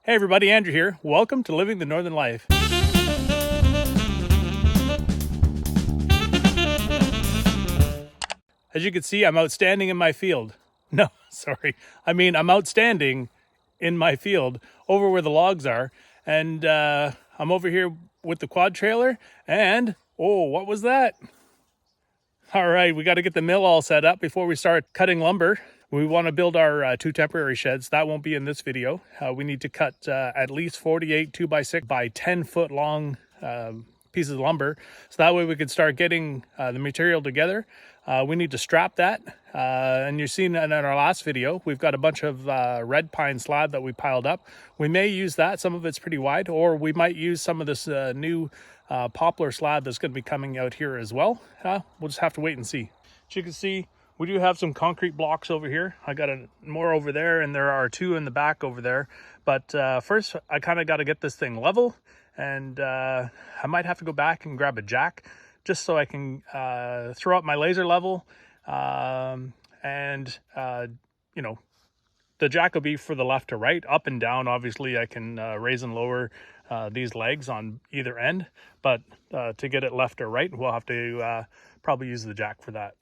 Hey everybody, Andrew here. Welcome to Living the Northern Life. As you can see, I'm outstanding in my field. No, sorry. I mean, I'm outstanding in my field over where the logs are. And I'm over here with the quad trailer and, oh, what was that? All right, we got to get the mill all set up before we start cutting lumber. We want to build our 2 temporary sheds. That won't be in this video. We need to cut at least 48 2x6 by 10 foot long pieces of lumber. So that way we can start getting the material together. We need to strap that. And you've seen in our last video, we've got a bunch of red pine slab that we piled up. We may use that. Some of it's pretty wide, or we might use some of this new poplar slab that's going to be coming out here as well. We'll just have to wait and see. As you can see, we do have some concrete blocks over here. I got more over there, and there are 2 in the back over there. But first, I kind of got to get this thing level, and I might have to go back and grab a jack just so I can throw up my laser level. You know, the jack will be for the left to right, up and down. Obviously, I can raise and lower these legs on either end, but to get it left or right, we'll have to probably use the jack for that.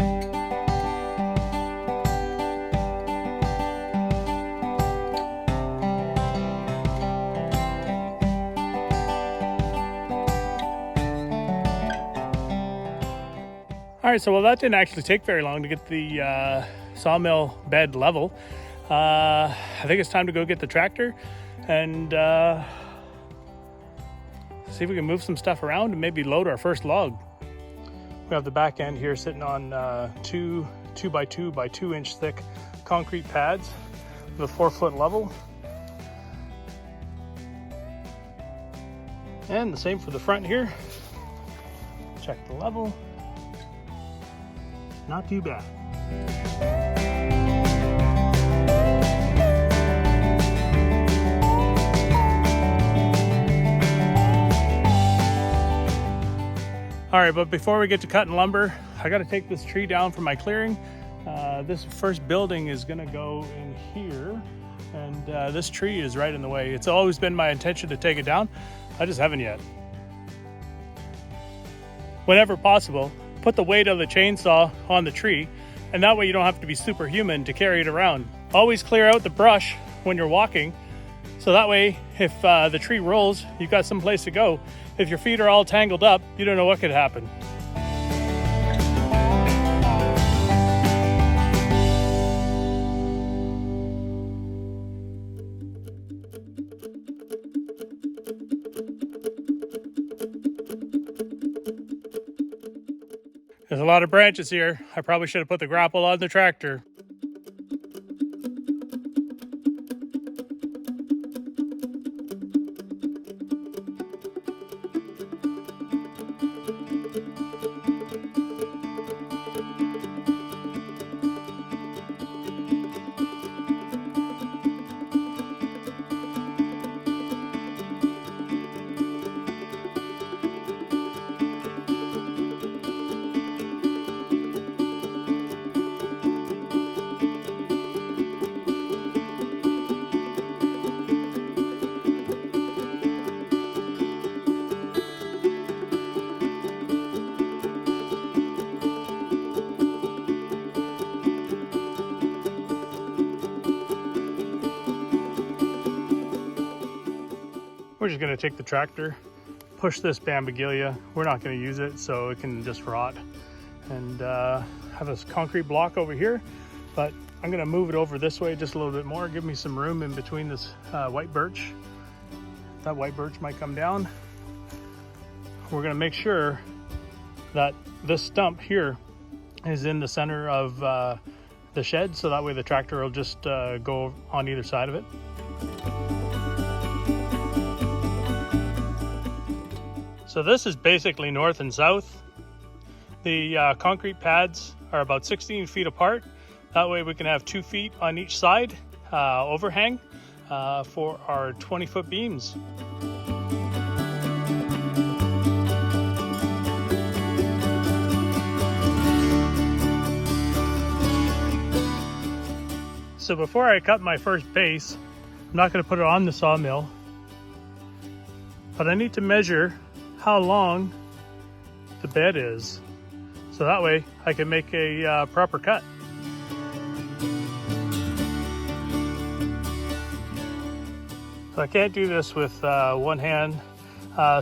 All right, so that didn't actually take very long to get the sawmill bed level. I think it's time to go get the tractor and see if we can move some stuff around and maybe load our first log. We have the back end here sitting on 2 2x2 by 2 inch thick concrete pads with a 4 foot level. And the same for the front here. Check the level. Not too bad. All right, but before we get to cutting lumber, I got to take this tree down from my clearing. This first building is going to go in here, and this tree is right in the way. It's always been my intention to take it down. I just haven't yet. Whenever possible, put the weight of the chainsaw on the tree, and that way you don't have to be superhuman to carry it around. Always clear out the brush when you're walking, so that way if the tree rolls, you've got some place to go. If your feet are all tangled up, you don't know what could happen. There's a lot of branches here. I probably should have put the grapple on the tractor. We're just gonna take the tractor, push this bambogilia. We're not gonna use it, so it can just rot. And have this concrete block over here, but I'm gonna move it over this way just a little bit more, give me some room in between this white birch. That white birch might come down. We're gonna make sure that this stump here is in the center of the shed, so that way the tractor will just go on either side of it. So this is basically north and south. The concrete pads are about 16 feet apart. That way we can have 2 feet on each side overhang for our 20-foot beams. So before I cut my first base, I'm not going to put it on the sawmill, but I need to measure how long the bed is, so that way I can make a proper cut. So I can't do this with one hand.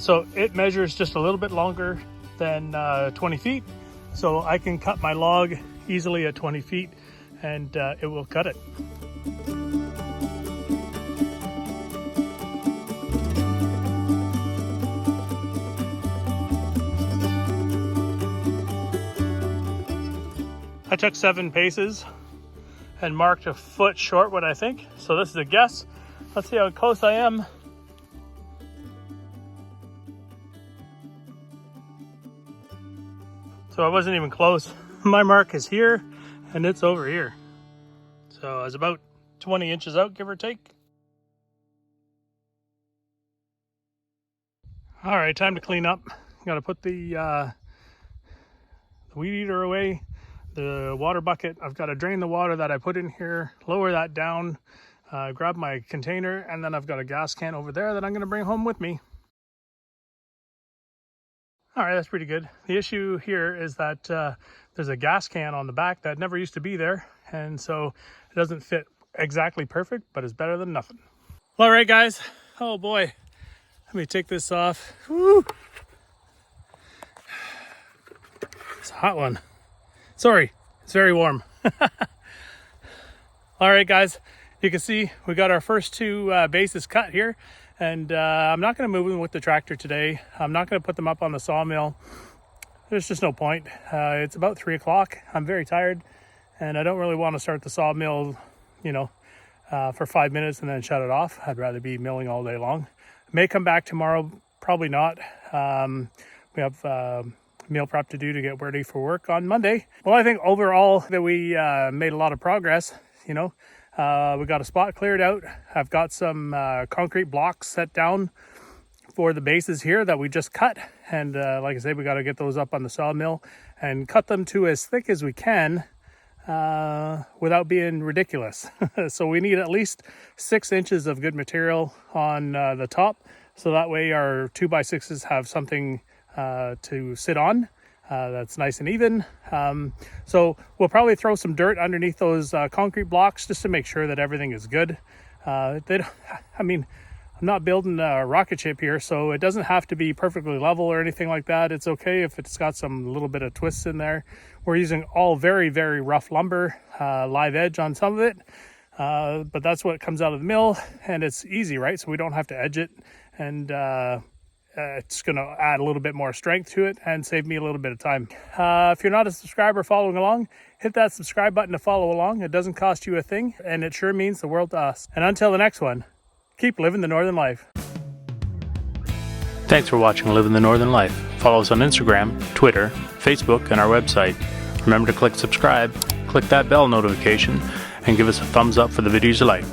So it measures just a little bit longer than 20 feet. So I can cut my log easily at 20 feet and it will cut it. I took 7 paces and marked a foot short what I think. So this is a guess. Let's see how close I am. So I wasn't even close. My mark is here and it's over here. So I was about 20 inches out, give or take. All right, time to clean up. Got to put the weed eater away, the water bucket. I've got to drain the water that I put in here, lower that down, grab my container, and then I've got a gas can over there that I'm going to bring home with me. All right, that's pretty good. The issue here is that there's a gas can on the back that never used to be there, and so it doesn't fit exactly perfect, but it's better than nothing. All right, guys. Oh boy, let me take this off. Woo! It's a hot one. Sorry, it's very warm. All right, guys, you can see we got our first 2 bases cut here. And I'm not going to move them with the tractor today. I'm not going to put them up on the sawmill. There's just no point. It's about 3 o'clock. I'm very tired and I don't really want to start the sawmill, for 5 minutes and then shut it off. I'd rather be milling all day long. May come back tomorrow, probably not. We have meal prep to do to get ready for work on Monday. Well, I think overall that we made a lot of progress, we got a spot cleared out. I've got some concrete blocks set down for the bases here that we just cut. And like I said, we got to get those up on the sawmill and cut them to as thick as we can without being ridiculous. So we need at least 6 inches of good material on the top. So that way our 2x6s have something to sit on. That's nice and even. So we'll probably throw some dirt underneath those concrete blocks just to make sure that everything is good. I'm not building a rocket ship here, so it doesn't have to be perfectly level or anything like that. It's okay if it's got some little bit of twists in there. We're using all very, very rough lumber, live edge on some of it. But that's what comes out of the mill, and it's easy, right? So we don't have to edge it, and it's going to add a little bit more strength to it and save me a little bit of time. If you're not a subscriber following along, hit that subscribe button to follow along. It doesn't cost you a thing, and it sure means the world to us. And until the next one, keep living the Northern life. Thanks for watching Living the Northern Life. Follow us on Instagram, Twitter, Facebook, and our website. Remember to click subscribe, click that bell notification, and give us a thumbs up for the videos you like.